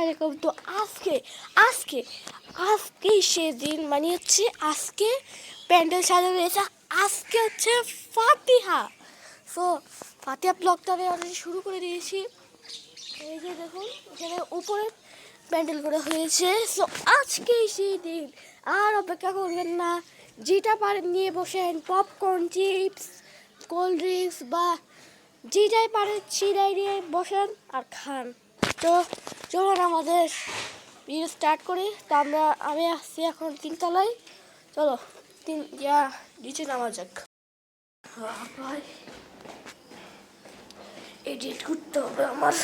আলাইকুম। তো আজকে আজকে আজকে সেদিন মানে হচ্ছে আজকে প্যান্ডেল সাজানো হয়েছে। আজকে হচ্ছে ফাতিহা। সো ফাতিহা ব্লগটা আমি অলরেডি শুরু করে দিয়েছি। এই যে দেখুন এখানে উপরে প্যান্ডেল করা হয়েছে। সো আজকেই সেই দিন, আর অপেক্ষা করবেন না, যেটা পারেন নিয়ে বসেন, পপকর্ন, চিপস, কোল্ড ড্রিঙ্কস বা যেটাই পারেন সেটাই নিয়ে বসেন আর খান। তো চলুন আমাদের ভিডিও স্টার্ট করি। তো আমি আসছি এখন তিনতলায়। চলো নিচে নামা যাক। ভাই এডিট করতে হবে আমার।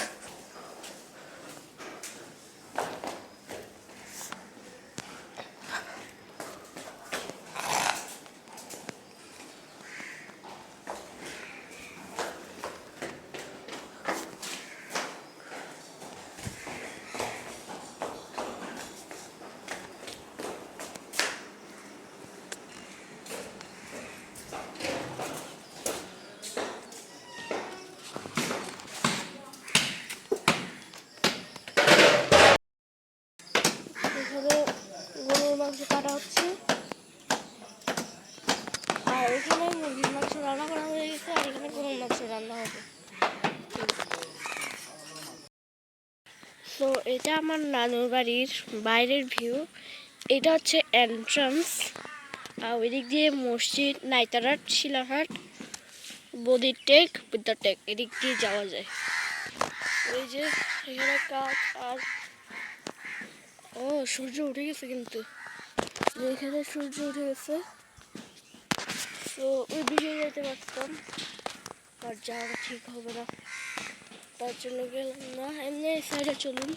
গরুর মাংস কাটা হচ্ছে, আর এখানে মুরগির মাংস রান্না করা হয়ে গেছে, আর এখানে গরুর মাংস রান্না হবে। তো এটা আমার নানুর বাড়ির বাইরের ভিউ। এটা হচ্ছে এন্ট্রান্স, আর ওই দিক দিয়ে মসজিদ, নাইতারহাট, শিলাহাট, বদির টেক, বিদ্যা টেক, এদিক দিয়ে যাওয়া যায়। ওই যে এখানে কাঠ, আর ও সূর্য উঠে গেছে, কিন্তু এখানে সূর্য উঠে গেছে। তো ওই দিকে যেতে পারতাম, আর যাওয়া ঠিক হবে না, তার জন্য গেলাম না। এমনি এই সাইডে চলুন।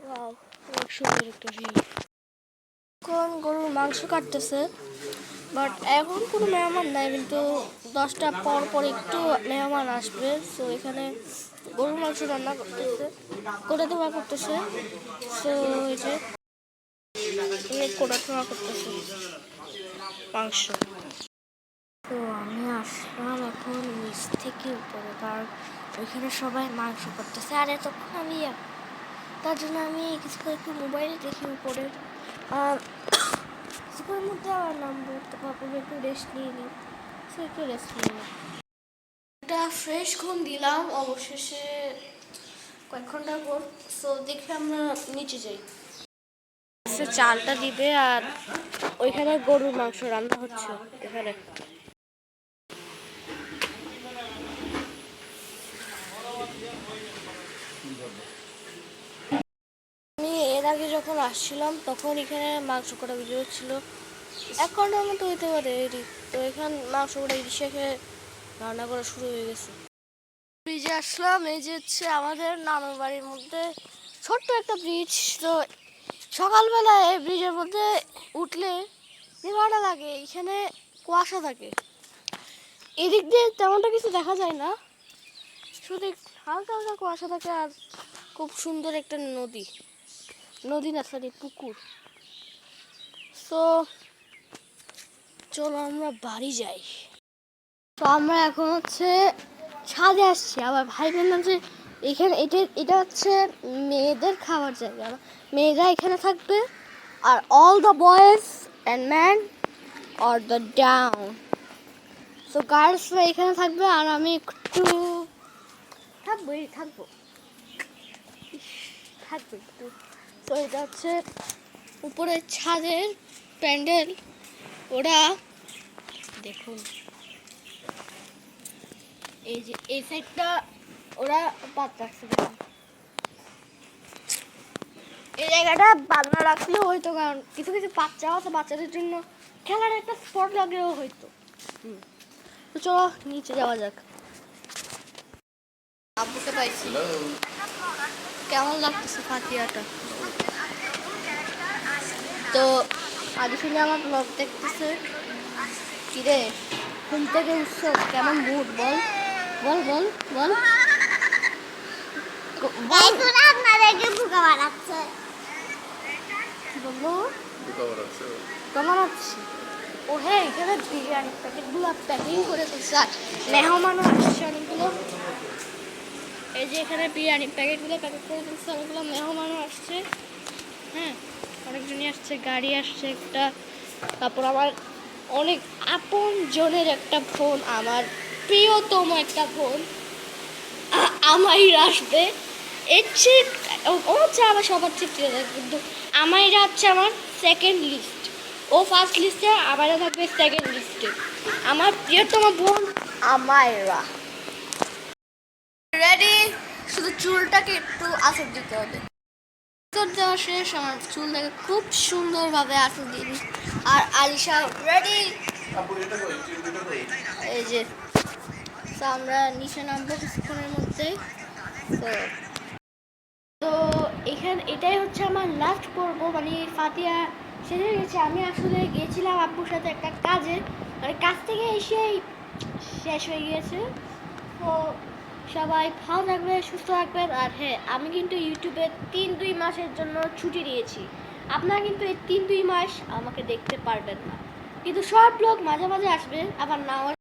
ওয়াও, অনেক সুন্দর একটা ভিউ। এখন গরুর মাংস কাটতেছে, বাট এখন কোনো মেহমান নাই, কিন্তু 10টা পর পর একটু মেহমান আসবে। সো এখানে গরুর মাংস রান্না করতেছে, কোটা ধোয়া করতেছে। সো এই যে কোটা ধোয়া করতেছে মাংস। তো আমি আসলাম এখন নিচ থেকে উপরে, কারণ ওইখানে সবাই মাংস করতেছে, আর এতক্ষণ আমি তার জন্য আমি কিছু একটু মোবাইলে দেখি উপরে। আর কিছুক্ষণের মধ্যে আবার নামবো, তো ভাবলাম একটু রেস্ট নিয়ে নিই। সো একটু রেস্ট নিয়ে নিই। একটা ফ্রেশ ঘুম দিলাম অবশেষে কয়েক ঘন্টা পর। সো দেখে আমরা নিচে যাই। চালটা দিবে, আর ওইখানে গরুর মাংস রান্না হচ্ছে এখানে। আমি এর আগে যখন আসছিলাম তখন এখানে মাংস করা ভিডিও ছিল, 1 ঘন্টার মতো হইতে পারে এটি। তো এখানে মাংস করা ইলিশে রান্না করা শুরু হয়ে গেছে। ব্রিজে আসলাম, এই যে হচ্ছে আমাদের নানুর বাড়ির মধ্যে ছোট্ট একটা ব্রিজ। তো সকালবেলায় এই ব্রিজের মধ্যে উঠলে যে ভালো লাগে, এখানে কুয়াশা থাকে, এদিক দিয়ে তেমনটা কিছু দেখা যায় না, শুধু হালকা হালকা কুয়াশা থাকে। আর খুব সুন্দর একটা নদী, নদী না সরি পুকুর। তো চলো আমরা বাড়ি যাই। তো আমরা এখন হচ্ছে ছাদে আসছি। আবার ভাই বললাম যে এখানে এটা হচ্ছে মেয়েদের খাবার জায়গা, মেয়েরা এখানে থাকবে, আর all the boys and man or the down. So গার্লসরা এখানে থাকবে, আর আমি একটু থাকবো একটু। তো এটা হচ্ছে উপরে ছাদের প্যান্ডেল। ওরা দেখুন, এই যে এই সাইডটা ওরা বাদ রাখছে, এই জায়গাটা বাঁধা রাখলেও হয়তো, কারণ কিছু কিছু বাচ্চা আছে, বাচ্চাদের জন্য খেলার একটা স্পট লাগলেও হয়তো। তো চলো নিচে যাওয়া যাক। আব্বুকে পাইছি। কেমন লাগতেছে ফাতিহাটা? তো আগে শুনে আমার ব্লগ দেখতেছে, কিরে ঘুম থেকে উৎসব, কেমন মুড বল বল বল বল আপনাদেরকে বোকা বানাচ্ছে। কি বললো? বোকা বানাচ্ছি। ও হ্যাঁ, এখানে বিরিয়ানির প্যাকেটগুলো প্যাকিং করে ফেলছে, আর মেহমানও আসছে অনেকগুলো। এই যে এখানে বিরিয়ানির প্যাকেটগুলো প্যাকেট করে ফেলছে, অনেকগুলো মেহমানও আসছে। হ্যাঁ, অনেকজনই আসছে, গাড়ি আসছে একটা। তারপর আমার অনেক আপন জনের একটা ফোন, আমার প্রিয়তম একটা ফোন আমাইরা আসবে। এর চেয়ে ও হচ্ছে আমার সবার চেয়ে প্রিয়, কিন্তু আমাইরা হচ্ছে আমার সেকেন্ড লিস্ট। ও ফার্স্ট লিস্টে, আমাইরা থাকবে সেকেন্ড লিস্টে। আমার প্রিয়তম বোন আমাইরা রেডি, শুধু চুলটাকে একটু আঁচড় দিতে হবে। আঁচড় দেওয়া শেষ, আমার চুলটাকে খুব সুন্দরভাবে আঁচড় দিন। আর আলিশা রেডি, এই যে। তো আমরা নিচে নামবো কিছুক্ষণের মধ্যে। তো তো এটাই হচ্ছে আমার লাস্ট পর্ব, মানে ফাতিয়া শেষ হয়ে গেছে। আমি আসলে গিয়েছিলাম আব্বুর সাথে একটা কাজে, মানে কাজ থেকে এসেই শেষ হয়ে গিয়েছে। তো সবাই ভালো থাকবে, সুস্থ থাকবেন। আর হ্যাঁ, আমি কিন্তু ইউটিউবে 3-2 মাসের জন্য ছুটি নিয়েছি। আপনারা কিন্তু এই 3-2 মাস আমাকে দেখতে পারবেন না, কিন্তু শর্ট ব্লগ মাঝে মাঝে আসবে, আবার নাও